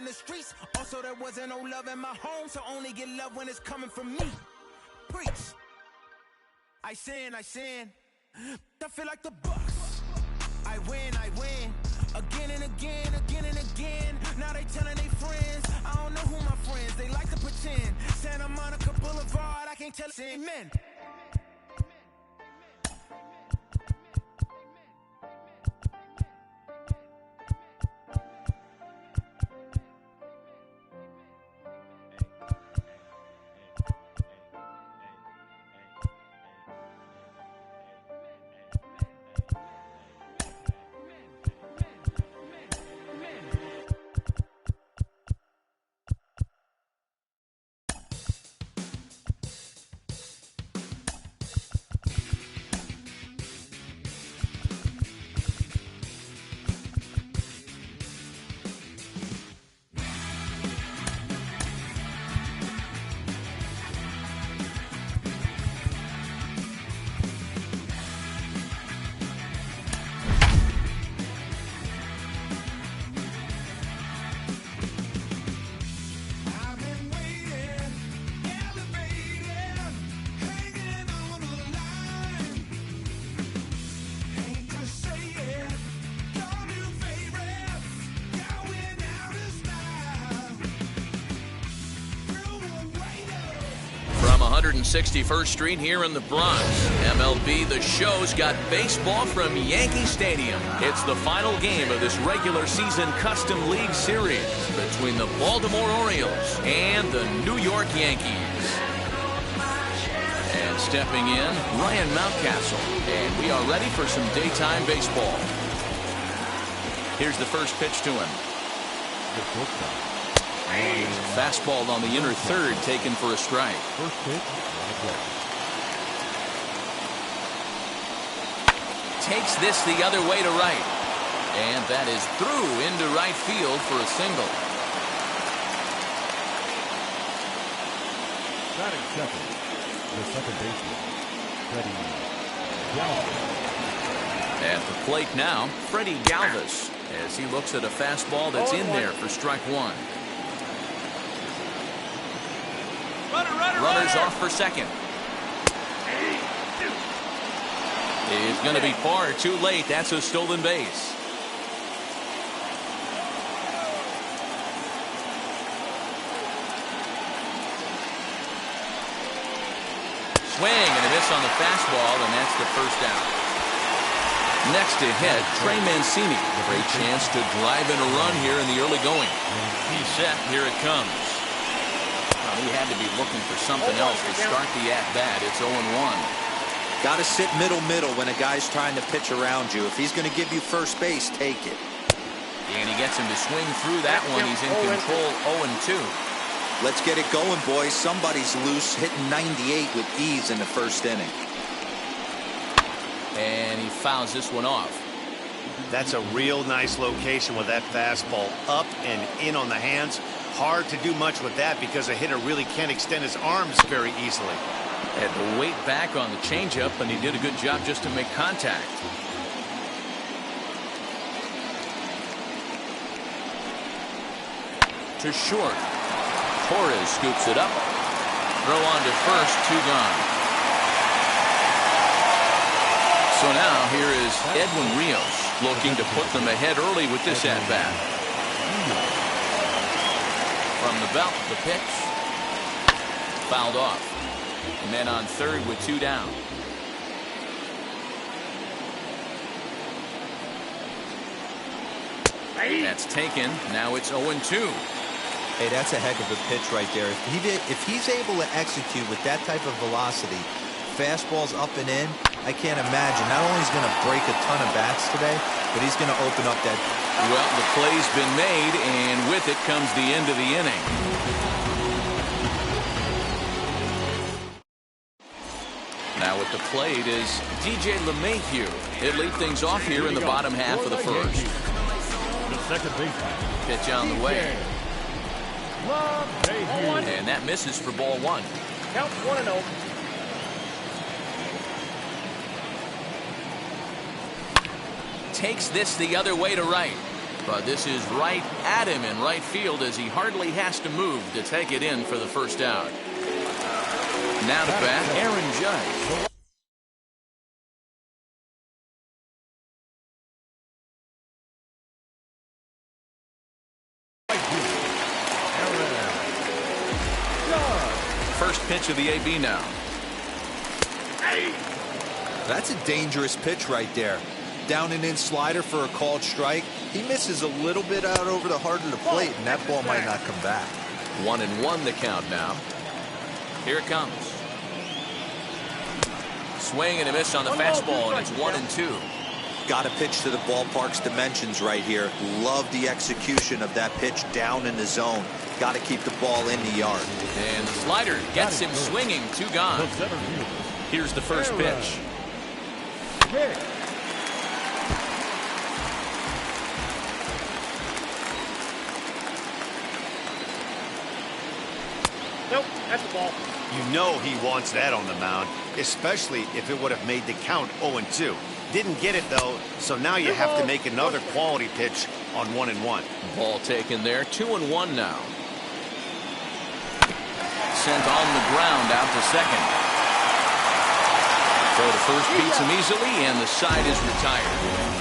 the streets. Also, there wasn't no love in my home, so only get love when it's coming from me. Preach. I sin. I feel like the Bucks. I win. Again and again. Now they telling their friends. I don't know who my friends. They like to pretend. Santa Monica Boulevard. I can't tell. Amen. From 161st Street here in the Bronx, MLB The Show's got baseball from Yankee Stadium. It's the final game of this regular season Custom League Series between the Baltimore Orioles and the New York Yankees. And stepping in, Ryan Mountcastle. And we are ready for some daytime baseball. Here's the first pitch to him. Fastball on the inner third, taken for a strike. First pitch. Takes this the other way to right. And that is through into right field for a single. Batting second, the second baseman, Freddie Galvis. At the plate now, Freddie Galvis, as he looks at a fastball that's in there for strike one. Runners off for second. It's going to be far too late. That's a stolen base. Swing and a miss on the fastball, and that's the first out. Next to hit, Trey Mancini. Great chance to drive in a run here in the early going. He's set. Here it comes. He had to be looking for something else to start the at-bat. It's 0-1. Got to sit middle when a guy's trying to pitch around you. If he's going to give you first base, take it. And he gets him to swing through that one. He's in control, 0-2. Let's get it going, boys. Somebody's loose, hitting 98 with ease in the first inning. And he fouls this one off. That's a real nice location with that fastball up and in on the hands. Hard to do much with that because a hitter really can't extend his arms very easily. Had to wait back on the changeup, and he did a good job just to make contact. To short. Torres scoops it up. Throw on to first, 2 gone. So now here is Edwin Rios looking to put them ahead early with this at-bat. From the belt, the pitch. Fouled off. Men on third with 2 down. That's taken. Now it's 0-2. Hey, that's a heck of a pitch right there. If he's able to execute with that type of velocity, fastballs up and in, I can't imagine. Not only is he going to break a ton of bats today, but he's going to open up that. Well, the play's been made, and with it comes the end of the inning. Now at the plate is DJ LeMahieu. He'll lead things off here in the bottom half of the first. The second baseman. Pitch on the way. And that misses for ball 1. Count 1-0. Takes this the other way to right. But this is right at him in right field as he hardly has to move to take it in for the first out. Now to bat, Aaron Judge. First pitch of the AB now. That's a dangerous pitch right there. Down and in slider for a called strike. He misses a little bit out over the heart of the plate, and that ball might not come back. 1-1 the count now. Here it comes. Swing and a miss on the fastball, and it's 1-2. Got to pitch to the ballpark's dimensions right here. Love the execution of that pitch down in the zone. Got to keep the ball in the yard. And the slider gets him swinging. 2 gone. Here's the first pitch. Nope, that's the ball. You know he wants that on the mound, especially if it would have made the count 0-2. Didn't get it, though, so now you have to make another quality pitch on 1-1. Ball taken there. 2-1 now. Sent on the ground out to second. Throw to first beats him easily, and the side is retired.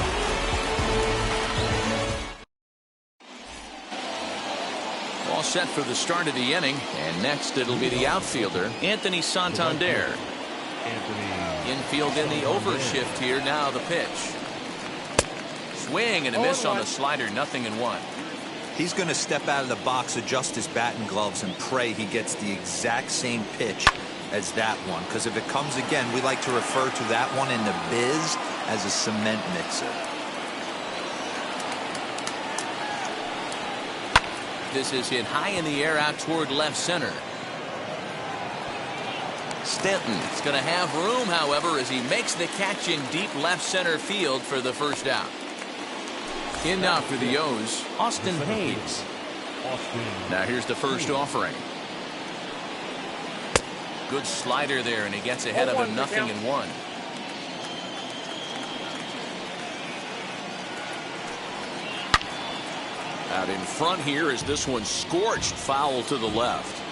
All set for the start of the inning, and next it'll be the outfielder, Anthony Santander. Infield in the overshift here. Now the pitch. Swing and a miss on the slider. 0-1. He's going to step out of the box, adjust his batting gloves, and pray he gets the exact same pitch as that one. Because if it comes again, we like to refer to that one in the biz as a cement mixer. This is hit high in the air out toward left center. Stanton is going to have room, however, as he makes the catch in deep left center field for the first out. In now for the O's, Austin Hayes. Now here's the first offering. Good slider there, and he gets ahead of him. 0-1. Out in front here as this one scorched foul to the left.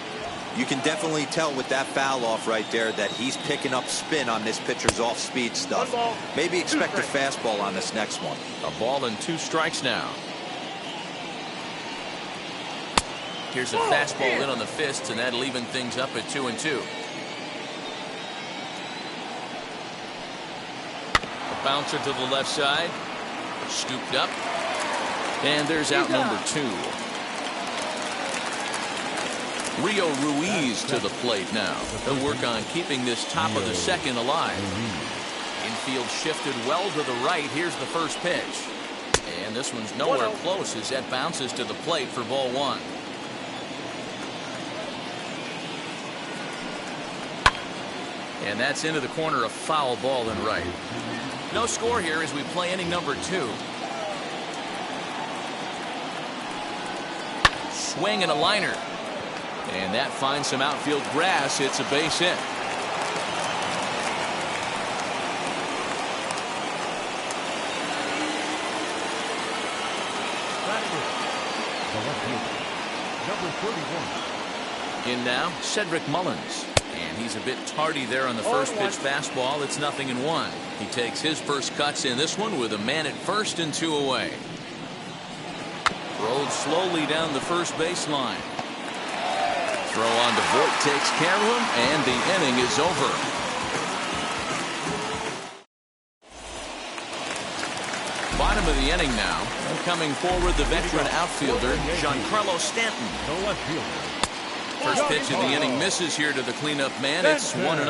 You can definitely tell with that foul off right there that he's picking up spin on this pitcher's off-speed stuff. Maybe expect a fastball on this next one. A ball and 2 strikes now. Here's a fastball in on the fists, and that'll even things up at 2-2. A bouncer to the left side. Scooped up. And there's out number 2. Rio Ruiz to the plate now. They'll work on keeping this top of the second alive. Infield shifted well to the right. Here's the first pitch. And this one's nowhere close as that bounces to the plate for ball 1. And that's into the corner, a foul ball and right. No score here as we play inning number 2. Swing and a liner. And that finds some outfield grass. It's a base hit. Number 31. In now, Cedric Mullins. And he's a bit tardy there on the first pitch fastball. It's 0-1. He takes his first cuts in this one with a man at first and 2 away. Rolled slowly down the first baseline. Throw on to Voit takes care of him, and the inning is over. Bottom of the inning now. And coming forward, the veteran outfielder, Giancarlo Stanton. The left fielder. First pitch of the inning misses here to the cleanup man. It's 1-0.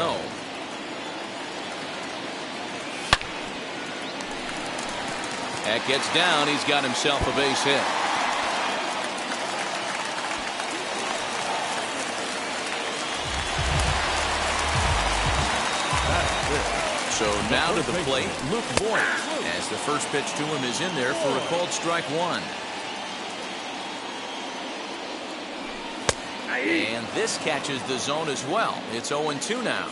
That gets down. He's got himself a base hit. So now to the plate, Luke Voit, as the first pitch to him is in there for a called strike 1. And this catches the zone as well. It's 0-2 now.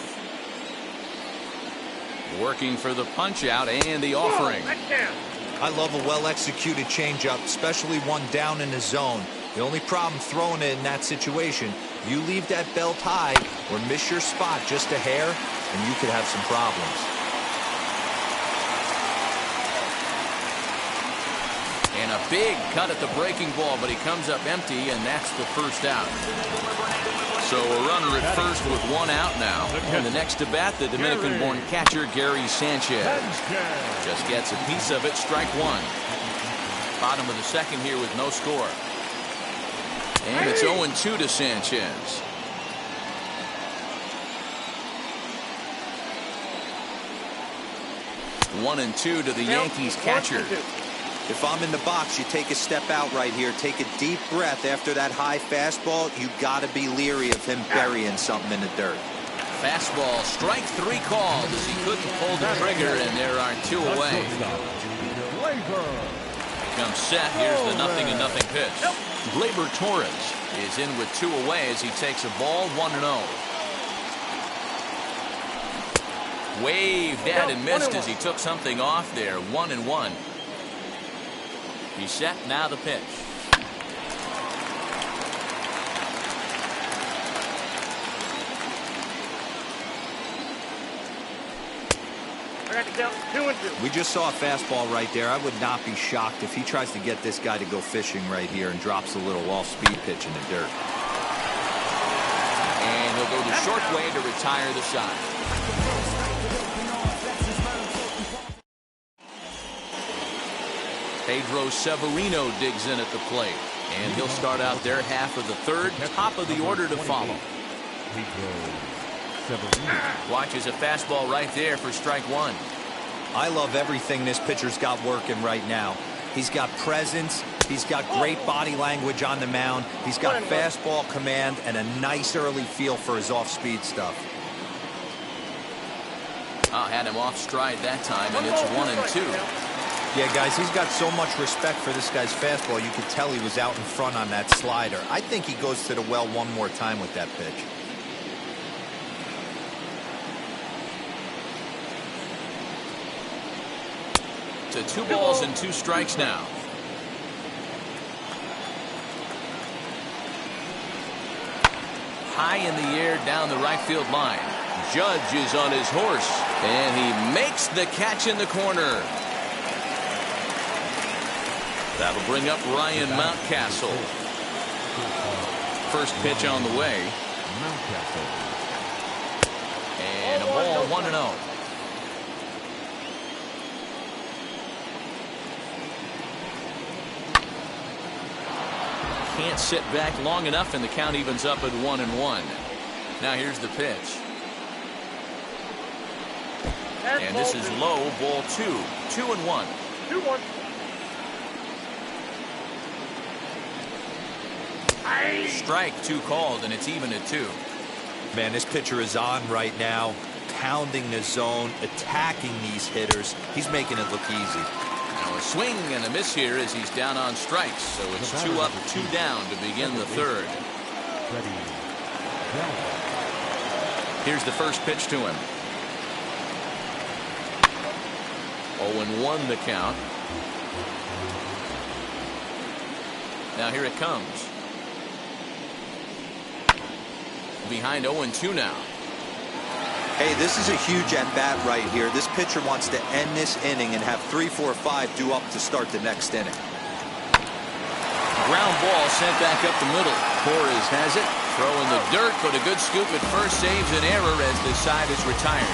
Working for the punch out and the offering. I love a well-executed changeup, especially one down in the zone. The only problem throwing it in that situation, you leave that belt high or miss your spot just a hair, and you could have some problems. And a big cut at the breaking ball, but he comes up empty, and that's the first out. So a runner at first with one out now. And the next to bat, the Dominican-born catcher, Gary Sanchez. Just gets a piece of it, strike one. Bottom of the second here with no score. And it's 0-2 to Sanchez. One and two to the Yankees catcher. If I'm in the box, you take a step out right here. Take a deep breath after that high fastball. You got to be leery of him burying something in the dirt. Fastball, strike three called as he couldn't pull the trigger, and there are two away. Comes set. Here's the 0-0 pitch. Gleyber Torres is in with two away as he takes a ball 1-0. Waved at and missed as he took something off there. 1-1. He's set, now the pitch. I got to count 2-2. We just saw a fastball right there. I would not be shocked if he tries to get this guy to go fishing right here and drops a little off-speed pitch in the dirt. And he'll go the short way to retire the side. Pedro Severino digs in at the plate, and he'll start out their half of the third, top of the order to follow. Watches a fastball right there for strike one. I love everything this pitcher's got working right now. He's got presence, he's got great body language on the mound, he's got fastball command, and a nice early feel for his off-speed stuff. Had him off stride that time, and it's 1-2. Yeah, guys, he's got so much respect for this guy's fastball, you could tell he was out in front on that slider. I think he goes to the well one more time with that pitch. To 2 balls and 2 strikes now. High in the air down the right field line. Judge is on his horse, and he makes the catch in the corner. That'll bring up Ryan Mountcastle. First pitch on the way. And a ball 1-0. Can't sit back long enough, and the count evens up at 1-1. Now here's the pitch. And this is low, ball 2. 2-1. 2-1. Strike 2 called, and it's even at 2. Man, this pitcher is on right now, pounding the zone, attacking these hitters. He's making it look easy. Now a swing and a miss here as he's down on strikes. So it's 2 up, 2 down to begin the third. Here's the first pitch to him. 0-1 the count. Now here it comes. Behind 0-2 now. Hey, this is a huge at-bat right here. This pitcher wants to end this inning and have 3, 4, 5 due up to start the next inning. Ground ball sent back up the middle. Torres has it. Throw in the dirt, but a good scoop at first saves an error as the side is retired.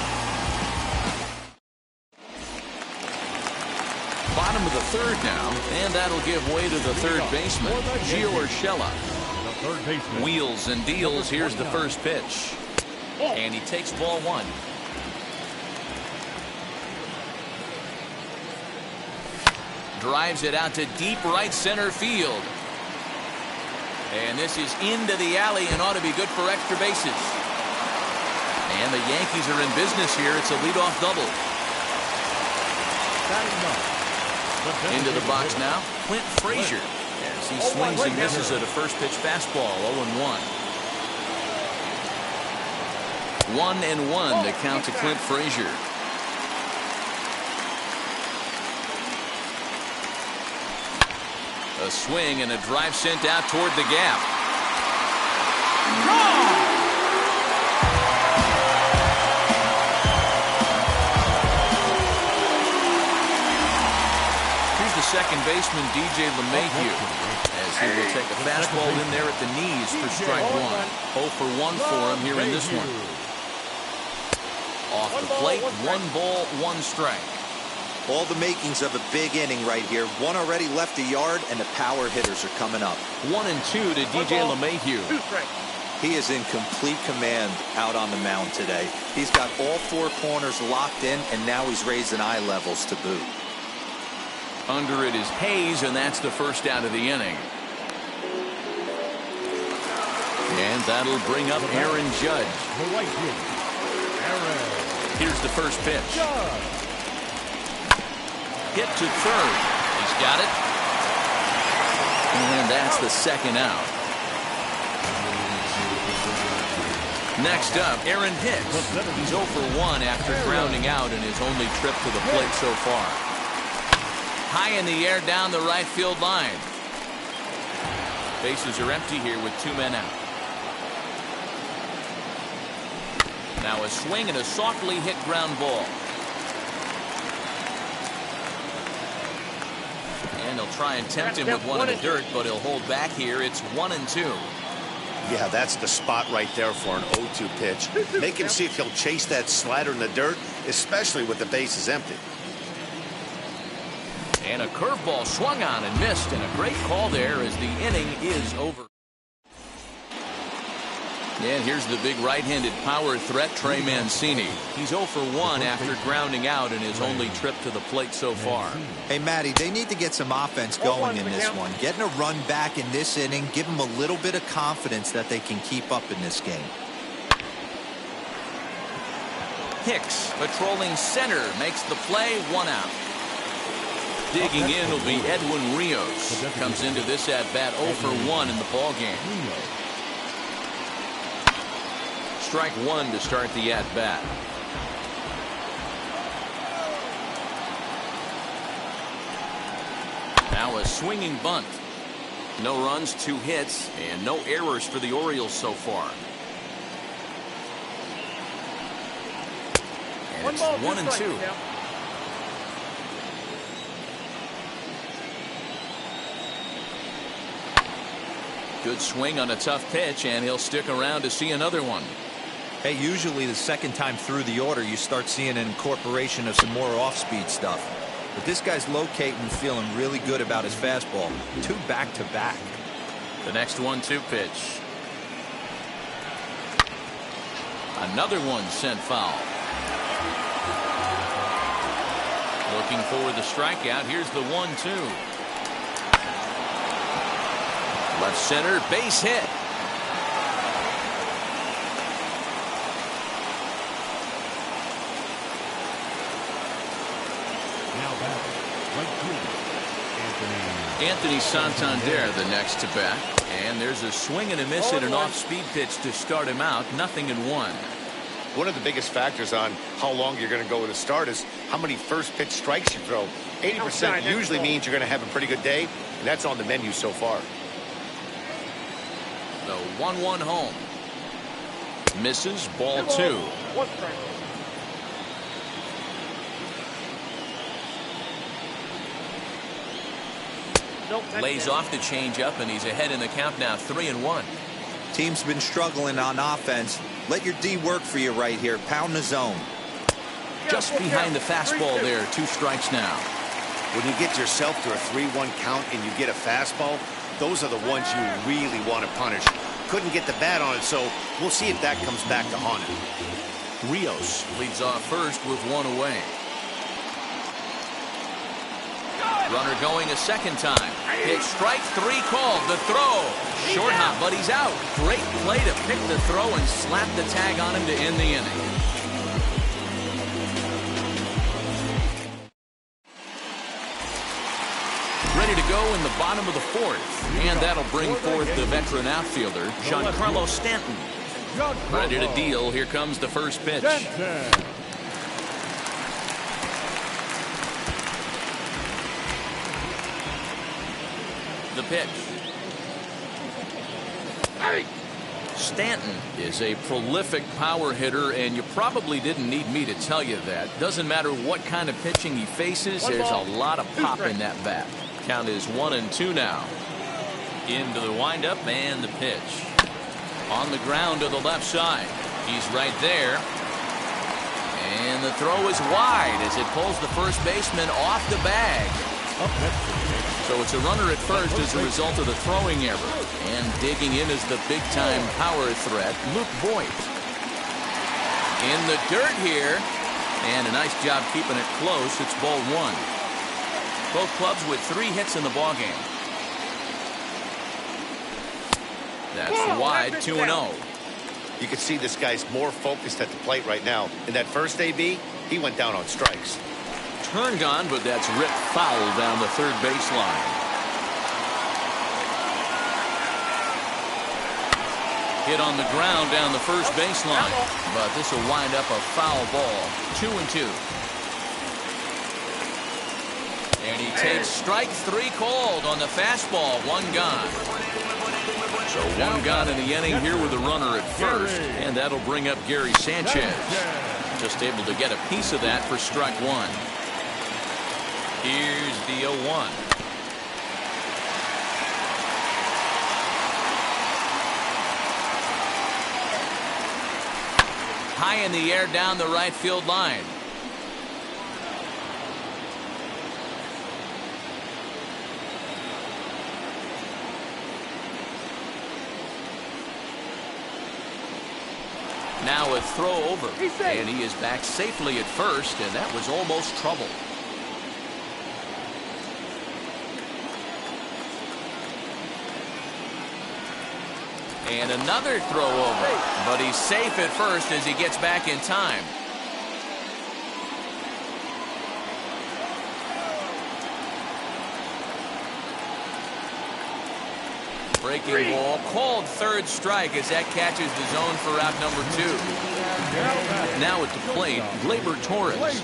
Bottom of the third now, and that'll give way to the third baseman, Gio Urshela. Wheels and deals. Here's the first pitch. And he takes ball 1. Drives it out to deep right center field. And this is into the alley and ought to be good for extra bases. And the Yankees are in business here. It's a leadoff double. Into the box now, Clint Frazier. As he swings and misses at a first pitch fastball, 0-1. 1-1 to count to Clint Frazier. A swing and a drive sent out toward the gap. Here's the second baseman, DJ LeMahieu, as he will take a fastball in there at the knees for strike one. 0 for 1 for him here in this one. Off the plate, 1 ball, 1 strike. All the makings of a big inning right here. One already left the yard, and the power hitters are coming up. 1-2 to DJ LeMahieu. He is in complete command out on the mound today. He's got all 4 corners locked in, and now he's raising eye levels to boot. Under it is Hayes, and that's the first out of the inning. And that'll bring up Aaron Judge. Here's the first pitch. Hit to third. He's got it. And that's the second out. Next up, Aaron Hicks. He's 0 for 1 after grounding out in his only trip to the plate so far. High in the air down the right field line. Bases are empty here with 2 men out. Now a swing and a softly hit ground ball. And he'll try and tempt him with one in the dirt, but he'll hold back here. It's 1-2. Yeah, that's the spot right there for an 0-2 pitch. Make him see if he'll chase that slider in the dirt, especially with the bases empty. And a curveball swung on and missed, and a great call there as the inning is over. And here's the big right-handed power threat, Trey Mancini. He's 0 for 1 after grounding out in his only trip to the plate so far. Hey, Matty, they need to get some offense going in this one. Getting a run back in this inning, give them a little bit of confidence that they can keep up in this game. Hicks, patrolling center, makes the play, 1 out. Digging in will be Edwin Rios. Comes into this at-bat 0 for 1 in the ballgame. Strike 1 to start the at-bat. Now a swinging bunt. No runs, 2 hits, and no errors for the Orioles so far. And it's 1-2. Good swing on a tough pitch, and he'll stick around to see another one. Hey, usually the second time through the order, you start seeing an incorporation of some more off-speed stuff. But this guy's locating and feeling really good about his fastball. 2 back-to-back. The next 1-2 pitch. Another one sent foul. Looking for the strikeout. Here's the 1-2. Left center, base hit. Anthony Santander the next to bat. And there's a swing and a miss at an off-speed pitch to start him out. 0-1. One of the biggest factors on how long you're going to go with a start is how many first pitch strikes you throw. 80% usually means you're going to have a pretty good day, and that's on the menu so far. The 1-1 home. Misses, ball 2. Lays off the changeup, and he's ahead in the count now, 3-1. Team's been struggling on offense. Let your D work for you right here. Pound the zone. Just behind the fastball there. 2 strikes now. When you get yourself to a 3-1 count and you get a fastball, those are the ones you really want to punish. Couldn't get the bat on it, so we'll see if that comes back to haunt him. Rios leads off first with 1 away. Runner going a second time. Hit strike 3 called. The throw. Short hop, but he's out. Great play to pick the throw and slap the tag on him to end the inning. Ready to go in the bottom of the 4th. And that'll bring forth the veteran outfielder, Giancarlo Stanton. Ready to deal. Here comes the first pitch. The the pitch. Stanton is a prolific power hitter, and you probably didn't need me to tell you that. Doesn't matter what kind of pitching he faces, there's a lot of pop in that bat. Count is 1-2 now. Into the windup and the pitch. On the ground to the left side. He's right there. And the throw is wide as it pulls the first baseman off the bag. So it's a runner at first as a result of the throwing error. And digging in is the big-time power threat, Luke Voit. In the dirt here. And a nice job keeping it close. It's ball one. Both clubs with 3 hits in the ballgame. That's wide, 2-0. You can see this guy's more focused at the plate right now. In that first AB, he went down on strikes. Turned on, but that's ripped foul down the third baseline. Hit on the ground down the first baseline. But this will wind up a foul ball. 2-2. And he takes strike 3 called on the fastball. 1 gone. So 1 gone in the inning here with a runner at first, and that'll bring up Gary Sanchez. Just able to get a piece of that for strike 1. Here's the 0-1. High in the air down the right field line. Now a throw over, and he is back safely at first, and that was almost trouble. And another throw over, but he's safe at first as he gets back in time. Breaking ball, called third strike as that catches the zone for out number 2. Now at the plate, Gleyber Torres.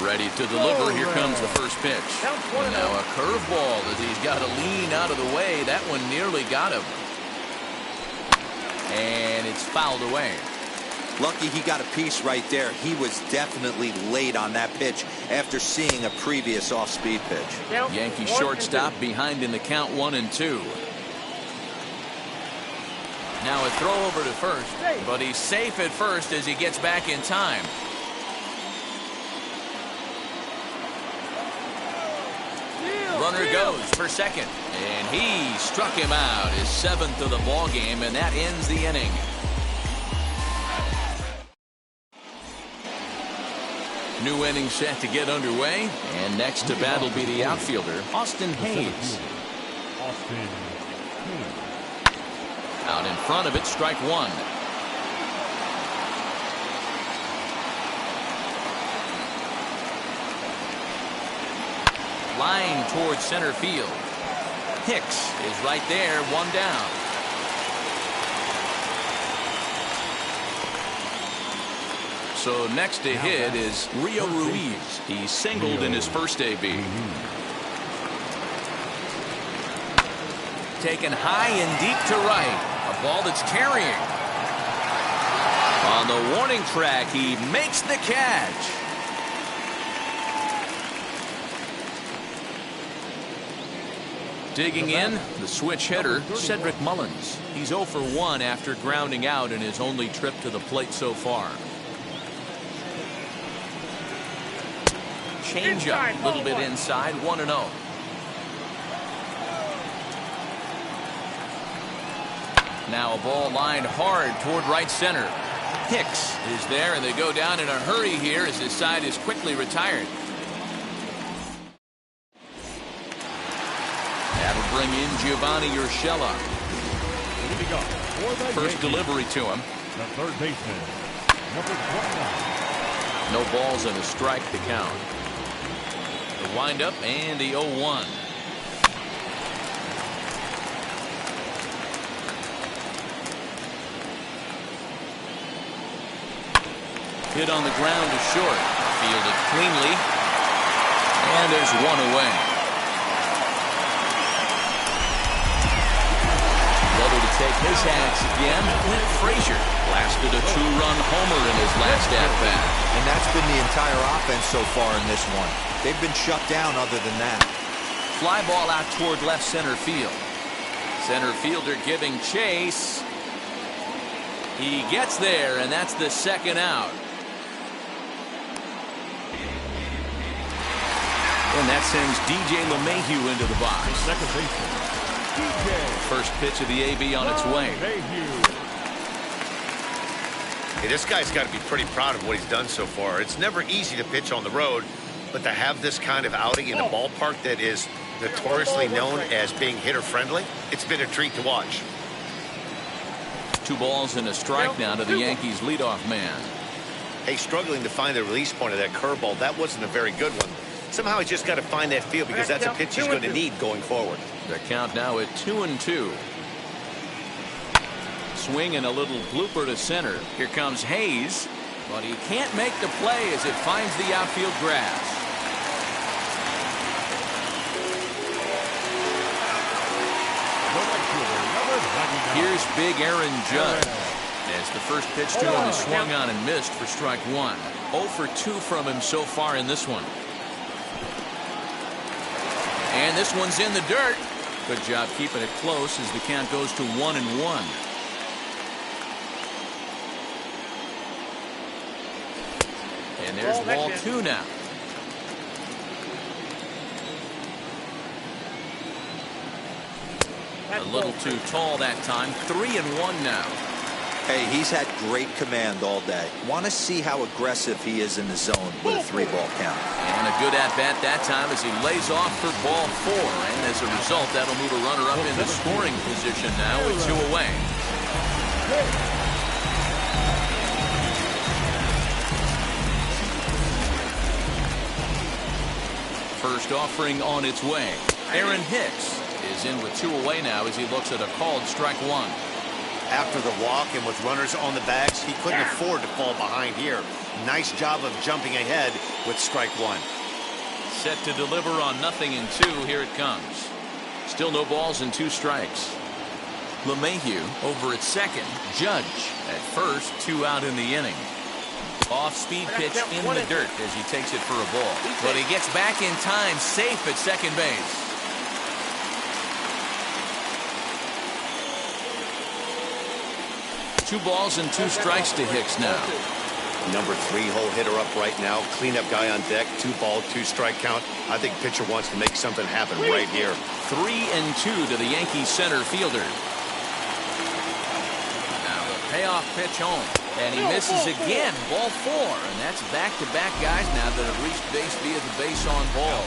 Ready to deliver. Here comes the first pitch. And now a curveball as he's got to lean out of the way. That one nearly got him. And it's fouled away. Lucky he got a piece right there. He was definitely late on that pitch after seeing a previous off-speed pitch. Yankee shortstop behind in the count 1-2. Now a throw over to first, but he's safe at first as he gets back in time. Runner goes for second, and he struck him out, his 7th of the ball game, and that ends the inning. New inning set to get underway, and next to bat will be the outfielder, Austin Hayes. Out in front of it, strike 1. Line towards center field. Hicks is right there, 1 down. So next to hit is Rio Ruiz. He singled in his first AB. Taken high and deep to right. A ball that's carrying. On the warning track, he makes the catch. Digging in, the switch hitter, Cedric Mullins. He's 0 for 1 after grounding out in his only trip to the plate so far. Changeup, a little bit inside, 1-0. Now a ball lined hard toward right center. Hicks is there, and they go down in a hurry here as his side is quickly retired. That'll bring in Giovanni Urshela. First delivery to him. The third baseman, number 29. No balls and a strike to count. The windup and the 0-1. Hit on the ground to short. Fielded cleanly. And there's 1 away. take his hats again. Clint Frazier blasted a 2-run homer in his last at-bat. And that's been the entire offense so far in this one. They've been shut down other than that. Fly ball out toward left center field. Center fielder giving chase. He gets there, and that's the second out. And that sends DJ LeMahieu into the box. Second baseman, DJ. First pitch of the AB on its way. Hey, this guy's got to be pretty proud of what he's done so far. It's never easy to pitch on the road, but to have this kind of outing in a ballpark that is notoriously known as being hitter-friendly, it's been a treat to watch. 2 balls and a strike now to the Yankees leadoff man. Hey, struggling to find the release point of that curveball. That wasn't a very good one. Somehow he's just got to find that feel because that's a pitch he's going to need going forward. The count now at 2-2. Swing and a little blooper to center. Here comes Hayes, but he can't make the play as it finds the outfield grass. Here's big Aaron Judge. As the first pitch to him is swung on and missed for strike 1. 0 for 2 from him so far in this one. And this one's in the dirt. Good job keeping it close as the count goes to 1-1. And there's ball 2 now. A little too tall that time. 3-1 now. Hey, he's had great command all day. Want to see how aggressive he is in the zone with a 3-ball count. And a good at-bat that time as he lays off for ball 4. And as a result, that'll move a runner up into scoring position now with 2 away. First offering on its way. Aaron Hicks is in with 2 away now as he looks at a called strike 1. After the walk and with runners on the bags, he couldn't afford to fall behind here. Nice job of jumping ahead with strike 1. Set to deliver on 0-2. Here it comes. Still no balls and 2 strikes. LeMahieu over at second. Judge at first. 2 out in the inning. Off-speed pitch in the dirt as he takes it for a ball. But he gets back in time, safe at second base. Two balls and 2 strikes to Hicks now. Number 3 hole hitter up right now. Cleanup guy on deck. 2-ball, 2-strike count. I think pitcher wants to make something happen right here. 3-2 to the Yankees center fielder. Now the payoff pitch home. And he misses again. Ball 4. And that's back-to-back guys now that have reached base via the base on ball.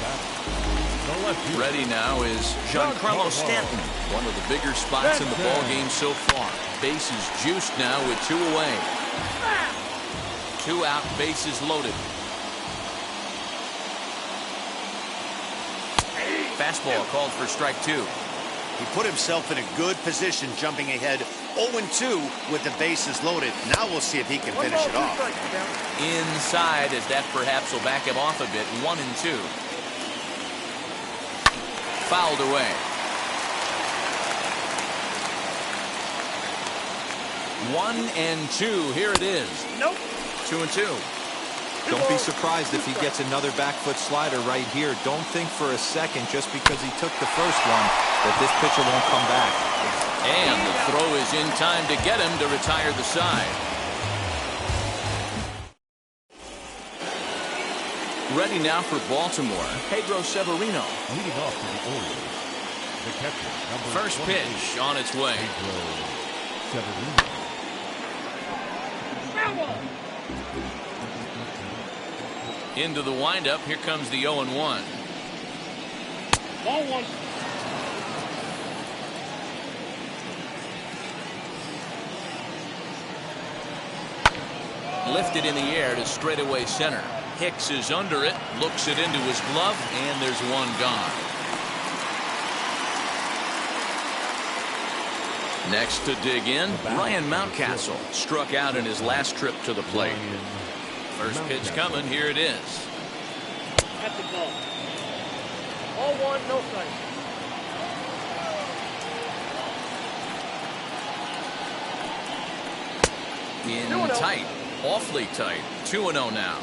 Ready now is Giancarlo Stanton. One of the bigger spots in the ball game so far. Bases juiced now with 2 away. 2 out, bases loaded. Fastball called for strike 2. He put himself in a good position jumping ahead 0-2 with the bases loaded. Now we'll see if he can finish it off. Inside as that perhaps will back him off a bit. 1-2. Fouled away. 1-2. Here it is. Nope. 2-2. Don't be surprised if he gets another back foot slider right here. Don't think for a second just because he took the first one that this pitcher won't come back. And the throw is in time to get him to retire the side. Ready now for Baltimore, Pedro Severino. Leading off to the Orioles, the catcher, number First pitch on its way. Pedro Severino. Into the windup. Here comes the 0-1. Ball 1. Lifted in the air to straightaway center. Hicks is under it, looks it into his glove, and there's one gone. Next to dig in, Ryan Mountcastle struck out in his last trip to the plate. First pitch coming, here it is. That's the ball. Ball 1, no strike. In tight, awfully tight. 2-0 now.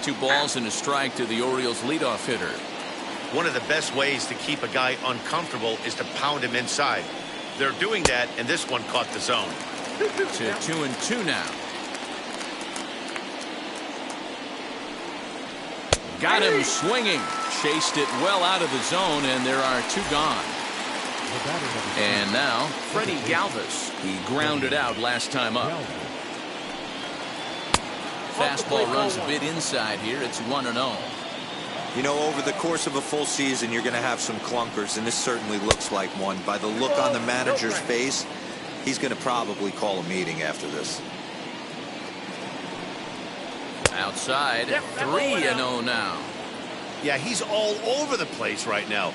2 balls and a strike to the Orioles leadoff hitter. One of the best ways to keep a guy uncomfortable is to pound him inside. They're doing that, and this one caught the zone. To 2-2 now. Got him swinging. Chased it well out of the zone, and there are 2 gone. And now, Freddie Galvis. He grounded out last time up. Fastball runs a bit inside here. It's 1-0. You know, over the course of a full season, you're going to have some clunkers, and this certainly looks like one. By the look on the manager's face, he's going to probably call a meeting after this. Outside, 3-0 now. Yeah, he's all over the place right now.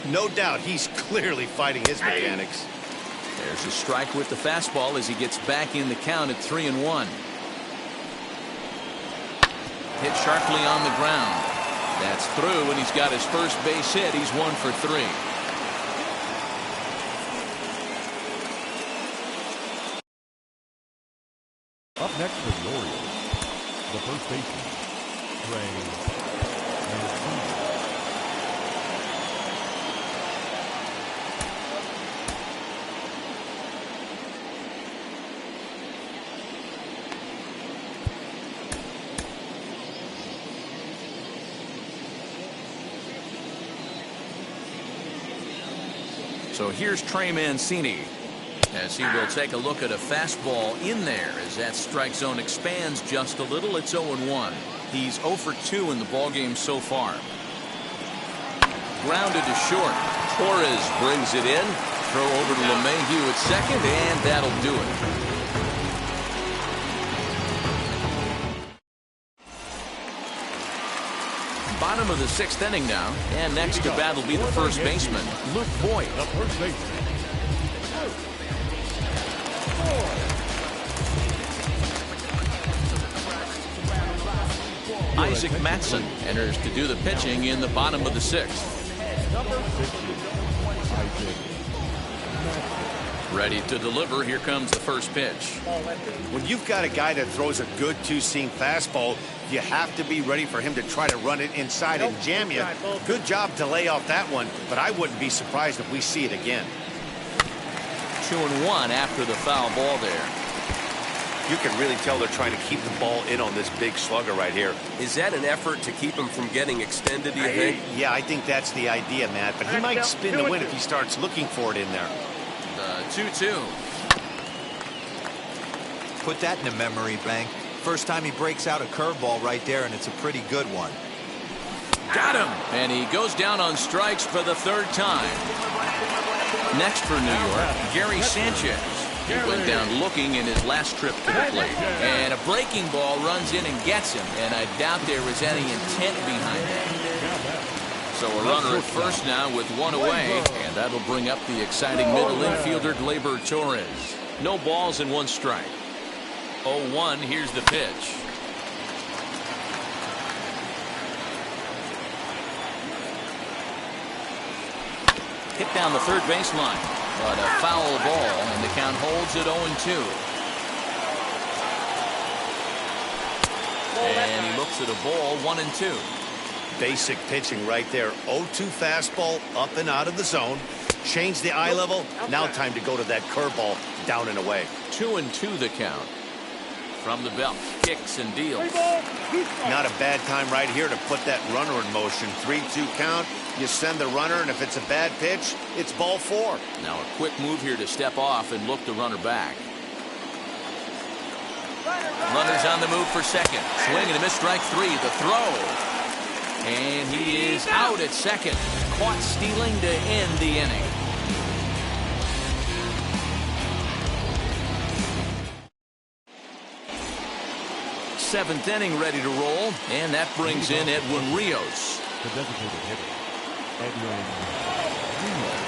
No doubt he's clearly fighting his mechanics. There's a strike with the fastball as he gets back in the count at 3-1. Hit sharply on the ground. That's through, and he's got his first base hit. He's 1 for 3. Up next for the Orioles, the first baseman, Trey Mancini. So here's Trey Mancini as he will take a look at a fastball in there as that strike zone expands just a little. It's 0-1. He's 0 for 2 in the ballgame so far. Grounded to short. Torres brings it in. Throw over to LeMahieu at second, and that'll do it. Bottom of the 6th inning now, and next to bat will be the first baseman, Luke Voit. The first baseman. Isaac Matson enters to do the pitching in the bottom of the 6th. Ready to deliver. Here comes the first pitch. When you've got a guy that throws a good 2-seam fastball, you have to be ready for him to try to run it inside and jam you. Good job to lay off that one, but I wouldn't be surprised if we see it again. 2-1 after the foul ball there. You can really tell they're trying to keep the ball in on this big slugger right here. Is that an effort to keep him from getting extended, do you think? Yeah, I think that's the idea, Matt, but he might spin the win if he starts looking for it in there. The 2-2. Put that in a memory bank. First time he breaks out a curveball right there, and it's a pretty good one. Got him! And he goes down on strikes for the 3rd time. Next for New York, Gary Sanchez. He went down looking in his last trip to the plate. And a breaking ball runs in and gets him. And I doubt there was any intent behind that. So a runner at first now with 1 away. And that'll bring up the exciting middle infielder, Gleyber Torres. No balls and 1 strike. 0-1, here's the pitch. Hit down the third baseline, but a foul ball, and the count holds at 0-2. And he looks at a ball, 1-2. Basic pitching right there. 0-2 fastball up and out of the zone. Change the eye level. Now time to go to that curveball down and away. 2-2 the count. From the belt, kicks and deals. Not a bad time right here to put that runner in motion. 3-2 count. You send the runner, and if it's a bad pitch, it's ball 4. Now a quick move here to step off and look the runner back. Runner's on the move for second. Swing and a miss, strike 3. The throw. And he is out at second. Caught stealing to end the inning. Seventh inning ready to roll, and that brings in Edwin Rios. The designated hitter, Edwin Rios.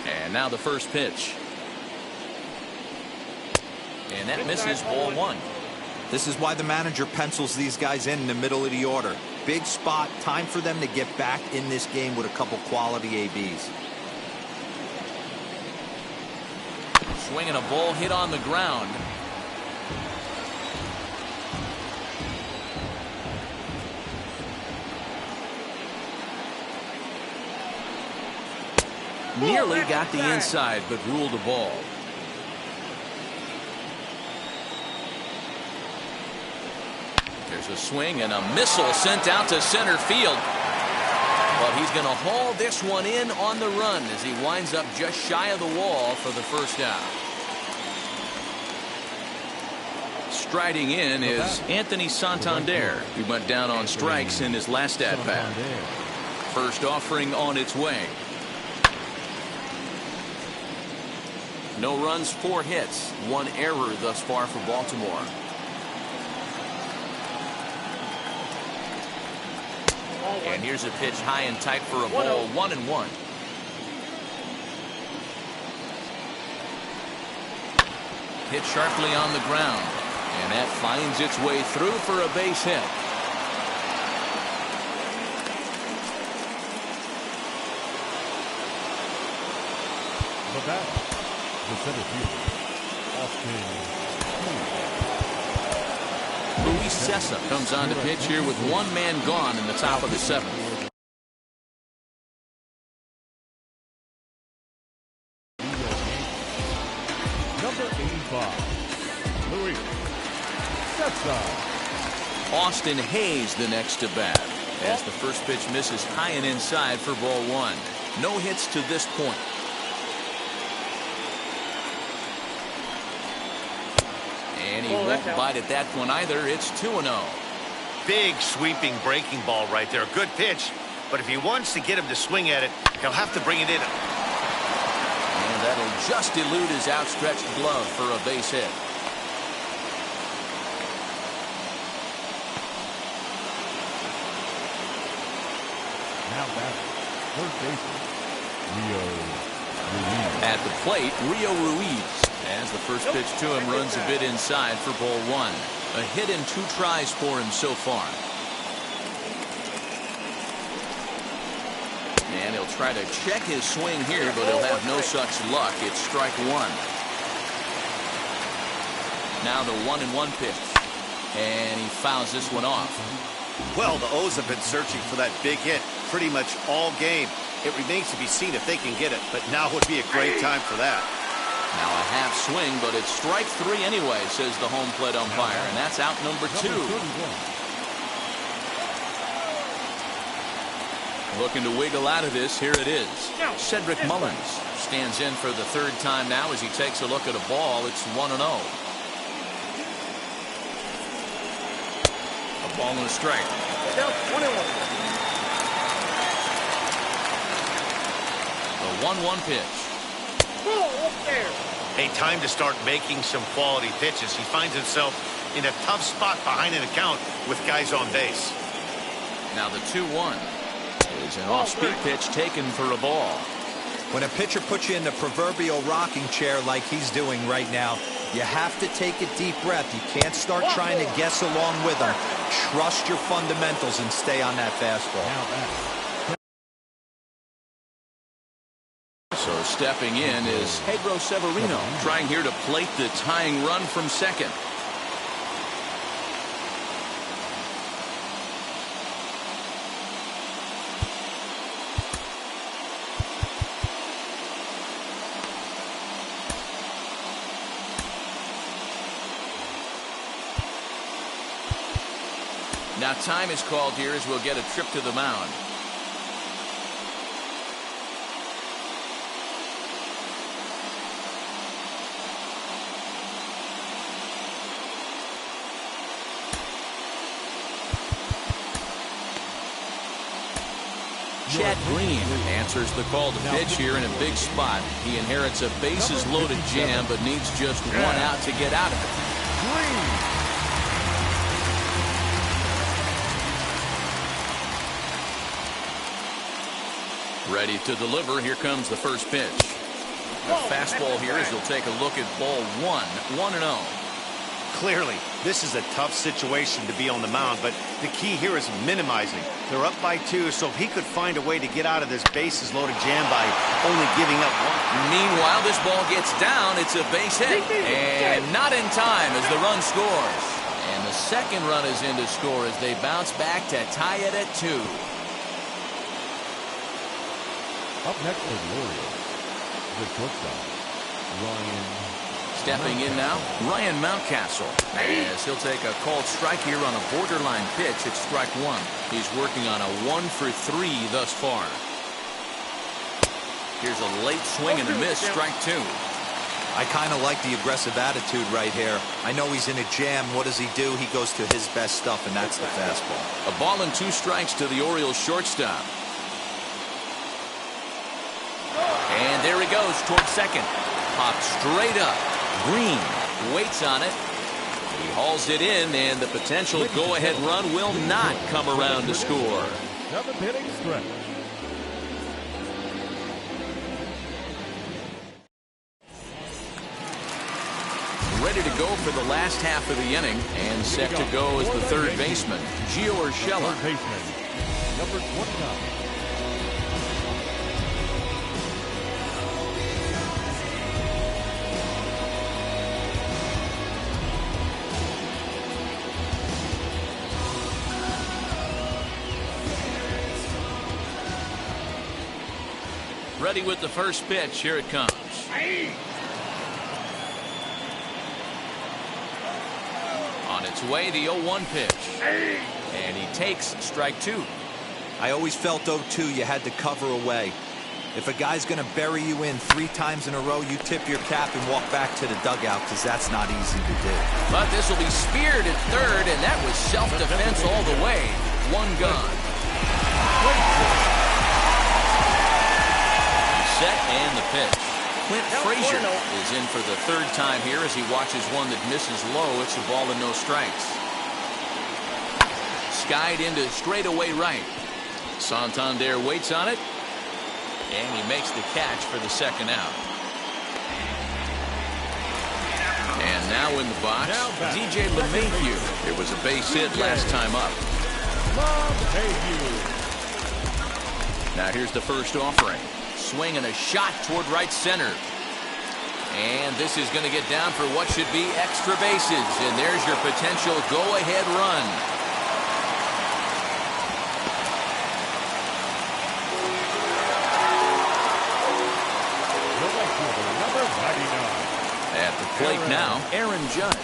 And now the first pitch. And that misses, ball 1. This is why the manager pencils these guys in the middle of the order. big spot. Time for them to get back in this game with a couple quality ABs. Swinging a ball hit on the ground. Nearly got the inside, but ruled the ball. There's a swing and a missile sent out to center field. But he's going to haul this one in on the run as he winds up just shy of the wall for the first down. Striding in is Anthony Santander, who went down on strikes in his last at-bat. First offering on its way. No runs, 4 hits, 1 error thus far for Baltimore. And here's a pitch high and tight for a ball, 1-1. Hit sharply on the ground, and that finds its way through for a base hit. The batter, the center fielder, Austin. Luis Cessa comes on to pitch here with 1 man gone in the top of the 7th. Number 85, Luis Cessa. Austin Hayes the next to bat as the first pitch misses high and inside for ball 1. No hits to this point. And he won't bite at that one either. It's 2-0. Big sweeping breaking ball right there. Good pitch. But if he wants to get him to swing at it, he'll have to bring it in. And that'll just elude his outstretched glove for a base hit. Now batter, third baseman, Rio Ruiz. At the plate, Rio Ruiz, as the first pitch to him runs a bit inside for ball 1. A hit and 2 tries for him so far. And he'll try to check his swing here, but he'll have no such luck. It's strike 1. Now the 1-1 pitch. And he fouls this one off. Well, the O's have been searching for that big hit pretty much all game. It remains to be seen if they can get it, but now would be a great time for that. Now a half swing, but it's strike 3 anyway, says the home plate umpire, and that's out number 2. Looking to wiggle out of this, here it is. Cedric Mullins stands in for the 3rd time now as he takes a look at a ball. It's 1-0. A ball and a strike. The 1-1 pitch. Hey, time to start making some quality pitches. He finds himself in a tough spot behind an account with guys on base. Now the 2-1 is an off-speed pitch taken for a ball. When a pitcher puts you in the proverbial rocking chair like he's doing right now, you have to take a deep breath. You can't start trying to guess along with him. Trust your fundamentals and stay on that fastball. So stepping in is Pedro Severino, trying here to plate the tying run from second. Now time is called here as we'll get a trip to the mound. Chad Green answers the call to pitch here in a big spot. He inherits a bases-loaded jam, but needs just 1 out to get out of it. Ready to deliver. Here comes the first pitch. A fastball here as he'll take a look at ball 1. 1-0. Clearly, this is a tough situation to be on the mound, but the key here is minimizing. They're up by 2, so if he could find a way to get out of this bases-loaded jam by only giving up 1. Meanwhile, this ball gets down. It's a base hit. And not in time as the run scores. And the second run is in to score as they bounce back to tie it at 2. Up next for the Orioles, the shortstop, Ryan. Stepping in now, Ryan Mountcastle. As he'll take a called strike here on a borderline pitch. It's strike 1. He's working on a 1-for-3 thus far. Here's a late swing and a miss, strike 2. I kind of like the aggressive attitude right here. I know he's in a jam. What does he do? He goes to his best stuff, and that's the fastball. A ball and 2 strikes to the Orioles shortstop. And there he goes towards second. Popped straight up. Green waits on it. He hauls it in, and the potential go-ahead run will not come around to score. 7th inning stretch. Ready to go for the last half of the inning, and set to go as the third baseman, Gio Urshela. Third baseman, number 29. Ready with the first pitch. Here it comes. On its way, the 0-1 pitch. And he takes strike 2. I always felt 0-2 you had to cover away. If a guy's going to bury you in 3 times in a row, you tip your cap and walk back to the dugout, because that's not easy to do. But this will be speared at third, and that was self-defense all the way. 1 gone. Set and the pitch. Clint Frazier is in for the 3rd time here as he watches one that misses low. It's a ball and no strikes. Skied into straightaway right. Santander waits on it, and he makes the catch for the 2nd out. And now in the box, DJ LeMahieu. It was a base hit last time up. Now here's the first offering. Swing and a shot toward right center. And this is going to get down for what should be extra bases. And there's your potential go-ahead run. At the plate now, Aaron Judge.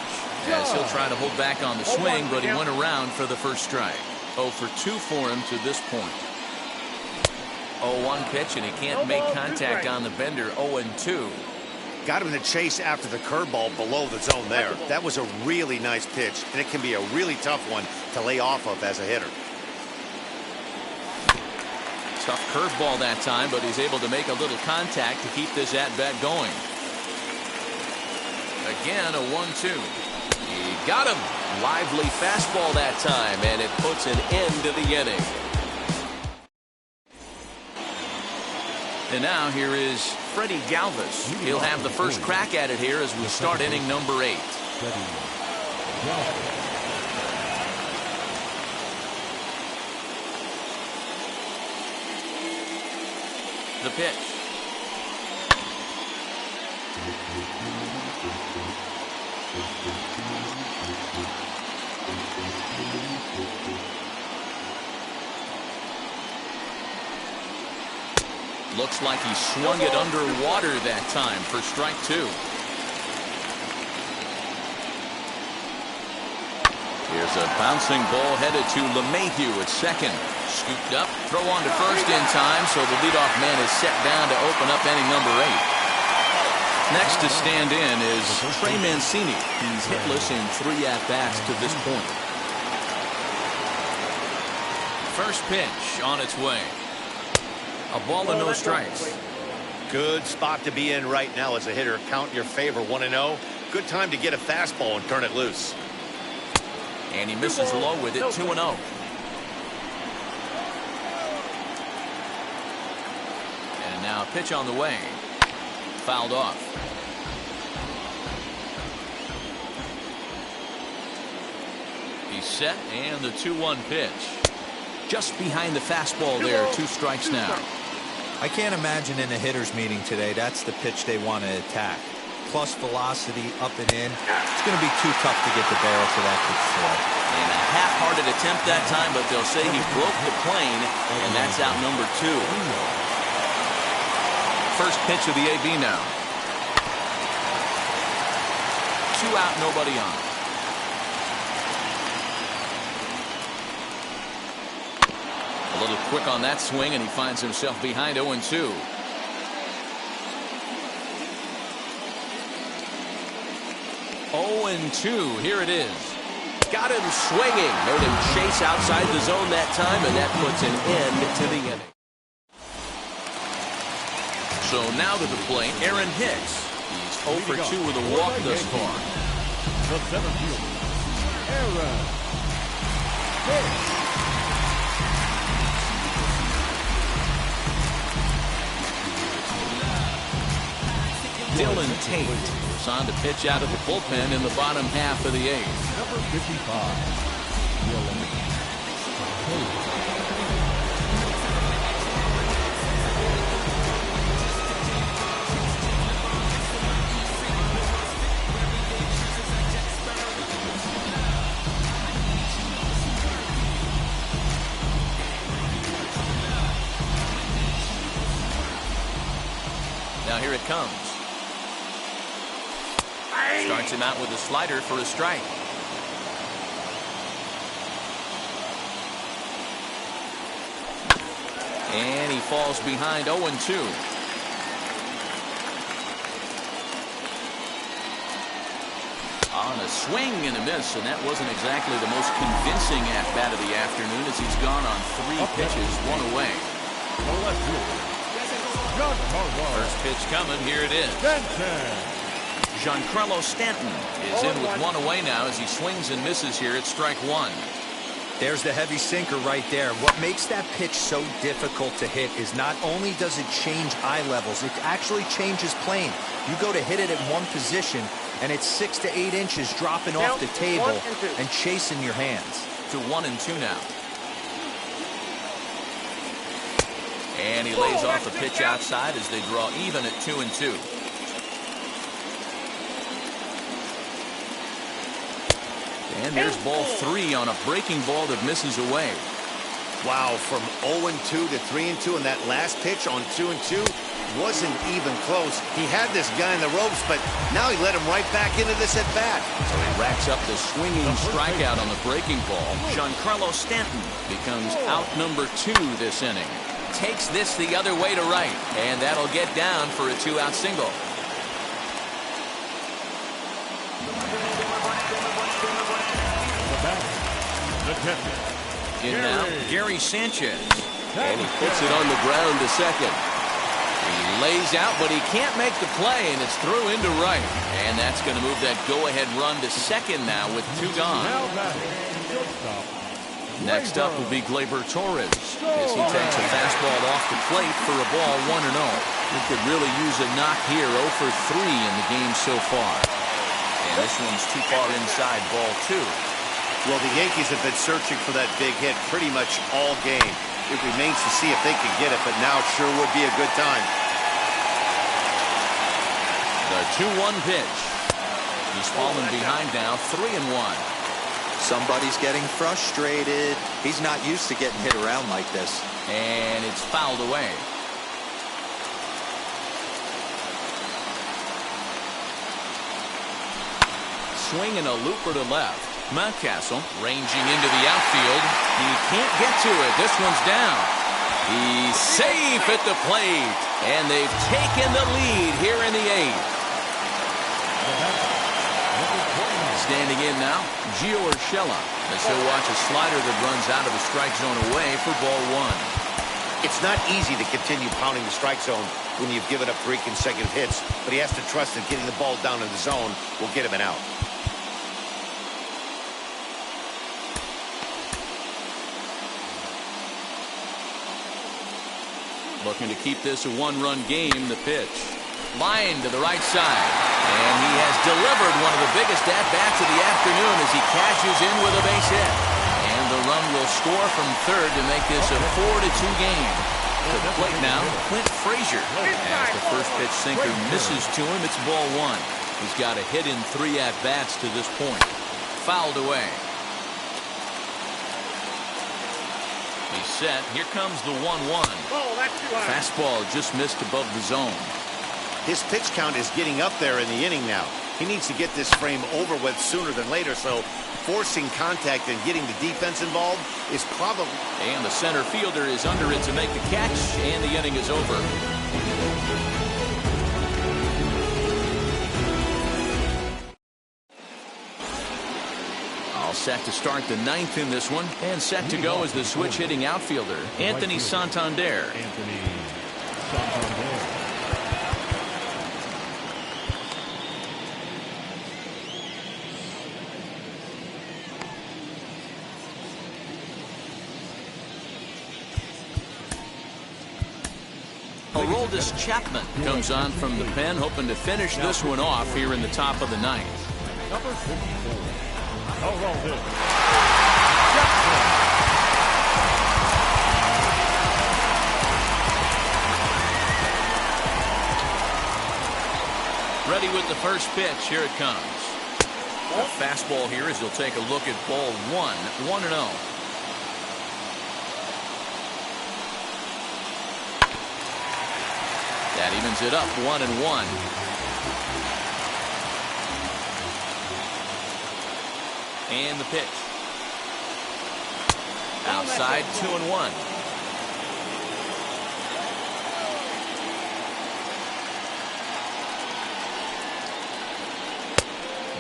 As he'll try to hold back on the swing, but he went around for the first strike. 0 for 2 for him to this point. 0-1 pitch, and he can't make contact on the bender. 0-2. Got him in the chase after the curveball below the zone there. That was a really nice pitch, and it can be a really tough one to lay off of as a hitter. Tough curveball that time, but he's able to make a little contact to keep this at-bat going. Again, a 1-2. He got him. Lively fastball that time, and it puts an end to the inning. And now here is Freddie Galvis. He'll have the first crack at it here as we start inning number 8. The pitch. Looks like he swung it underwater that time for strike 2. Here's a bouncing ball headed to LeMahieu at second. Scooped up, throw on to first in time, so the leadoff man is set down to open up inning number 8. Next to stand in is Trey Mancini. He's hitless in 3 at-bats to this point. First pitch on its way. A ball and no strikes. Good spot to be in right now as a hitter. Count your favor, 1-0. Good time to get a fastball and turn it loose. And he misses low with it, 2-0. And now a pitch on the way. Fouled off. set, and the 2-1 pitch. Just behind the fastball there, 2 strikes now. I can't imagine in a hitter's meeting today that's the pitch they want to attack. Plus velocity up and in. It's going to be too tough to get the barrel for that pitch throw. And a half-hearted attempt that time, but they'll say he broke the plane, and that's out number 2. First pitch of the AB now. 2 out, nobody on. A little quick on that swing, and he finds himself behind 0-2. Here it is. Got him swinging. Made him chase outside the zone that time, and that puts an end to the inning. So now to the plate, Aaron Hicks. He's 0 for 2 with a walk thus far. The center fielder, Aaron Hicks. Dylan Tate is on to pitch out of the bullpen in the bottom half of the 8th. Number 55, Dylan Tate. Now here it comes. Starts him out with a slider for a strike. And he falls behind 0-2. On a swing and a miss, and that wasn't exactly the most convincing at-bat of the afternoon as he's gone on 3 pitches, 1 away. First pitch coming, here it is. Giancarlo Stanton is in with 1 away now as he swings and misses here at strike 1. There's the heavy sinker right there. What makes that pitch so difficult to hit is not only does it change eye levels, it actually changes plane. You go to hit it at one position, and it's 6 to 8 inches dropping off the table and chasing your hands. To 1-2 now. And he lays off a pitch outside as they draw even at 2-2. And there's ball 3 on a breaking ball that misses away. Wow, from 0-2 to 3-2, and that last pitch on 2-2 wasn't even close. He had this guy in the ropes, but now he let him right back into this at bat. So he racks up the swinging strikeout on the breaking ball. Giancarlo Stanton becomes out number 2 this inning. Takes this the other way to right, and that'll get down for a 2-out single. In now, Gary Sanchez. And he puts it on the ground to second. He lays out, but he can't make the play, and it's through into right. And that's going to move that go-ahead run to second now with 2 gone. Next up will be Gleyber Torres as he takes a fastball off the plate for a ball 1-0. He could really use a knock here, 0 for 3 in the game so far. And this one's too far inside, ball 2. Well, the Yankees have been searching for that big hit pretty much all game. It remains to see if they can get it, but now it sure would be a good time. The 2-1 pitch. He's fallen behind now, 3-1. Somebody's getting frustrated. He's not used to getting hit around like this. And it's fouled away. Swinging a looper to left. Mountcastle ranging into the outfield. He can't get to it. This one's down. He's safe at the plate. And they've taken the lead here in the 8th. Standing in now, Gio Urshela, as he'll watch a slider that runs out of the strike zone away for ball 1. It's not easy to continue pounding the strike zone when you've given up 3 consecutive hits, but he has to trust that getting the ball down in the zone will get him an out. Looking to keep this a 1-run game, the pitch. Line to the right side. And he has delivered one of the biggest at-bats of the afternoon as he cashes in with a base hit. And the run will score from third to make this a 4-2 game. To the plate now, Clint Frazier. As the first pitch sinker misses to him, it's ball one. He's got a hit in 3 at-bats to this point. Fouled away. He's set. Here comes the 1-1. Oh, that's too high. Fastball just missed above the zone. His pitch count is getting up there in the inning now. He needs to get this frame over with sooner than later, so forcing contact and getting the defense involved is probably... And the center fielder is under it to make the catch, and the inning is over. All set to start the 9th in this one, and set to go is the switch hitting outfielder, Anthony Santander. Anthony Santander. Aroldis Chapman comes on from the pen, hoping to finish this one off here in the top of the 9th. Number 54. Aroldis Chapman. Ready with the first pitch. Here it comes. The fastball here as he'll take a look at ball 1-0. That evens it up 1-1. And the pitch. Outside 2-1.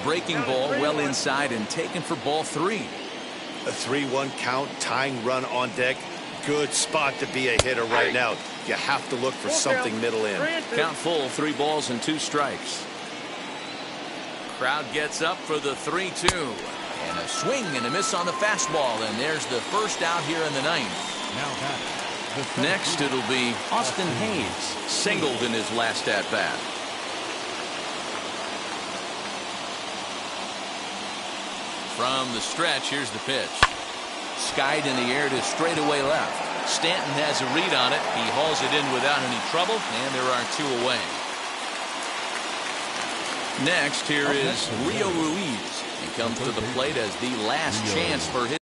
Breaking ball well inside and taken for ball 3. A 3-1 count, tying run on deck. Good spot to be a hitter right now. You have to look for something middle in. Count full, 3 balls and 2 strikes. Crowd gets up for the 3-2. And a swing and a miss on the fastball. And there's the first out here in the 9th. Next, it'll be Austin Hayes. Singled in his last at-bat. From the stretch, here's the pitch. Skied in the air to straightaway left. Stanton has a read on it. He hauls it in without any trouble, and there are 2 away. Next, here is Rio Ruiz. He comes to the plate as the last chance for his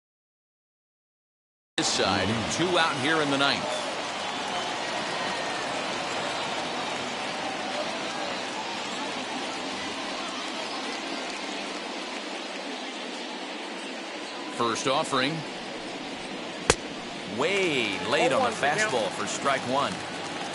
side. 2 out here in the 9th. First offering. Way late on the fastball for strike 1.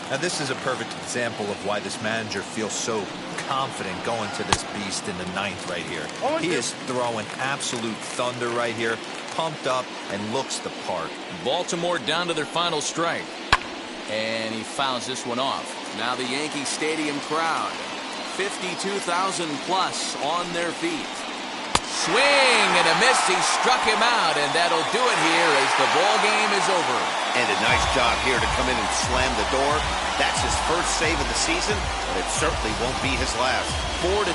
Now this is a perfect example of why this manager feels so confident going to this beast in the 9th right here. He is throwing absolute thunder right here, pumped up and looks the part. Baltimore down to their final strike. And he fouls this one off. Now the Yankee Stadium crowd, 52,000 plus on their feet. Swing and a miss. He struck him out, and that'll do it here as the ball game is over. And a nice job here to come in and slam the door. That's his first save of the season, but it certainly won't be his last. 4-2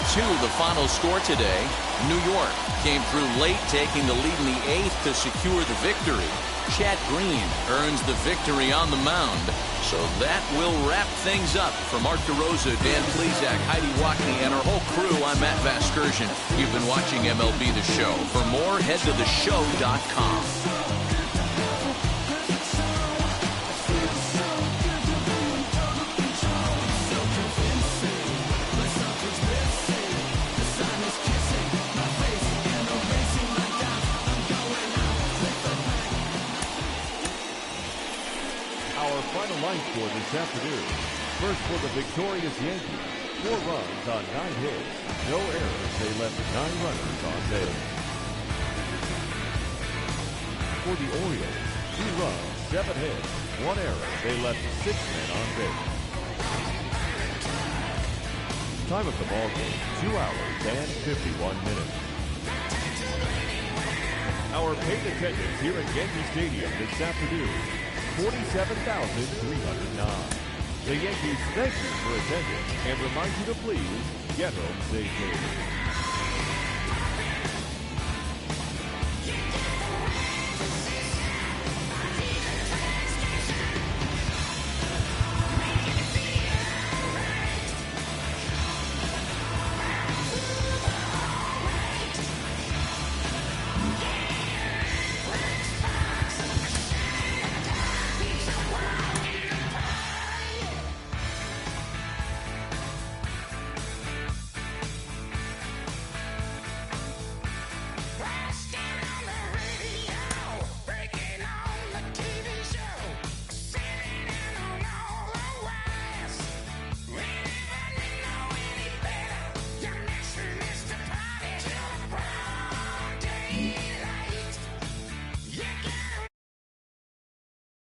the final score today. New York came through late, taking the lead in the 8th to secure the victory. Chad Green earns the victory on the mound. So that will wrap things up. For Mark DeRosa, Dan Plesac, Heidi Watney, and our whole crew, I'm Matt Vasgersian. You've been watching MLB The Show. For more, head to theshow.com. Final line score this afternoon. First for the victorious Yankees. 4 runs on 9 hits. No errors. They left 9 runners on base. For the Orioles, 2 runs, 7 hits, 1 error. They left 6 men on base. Time of the ball game, 2 hours and 51 minutes. Our paid attendance here at Yankee Stadium this afternoon, 47,309. The Yankees thank you for attending and remind you to please get home safely.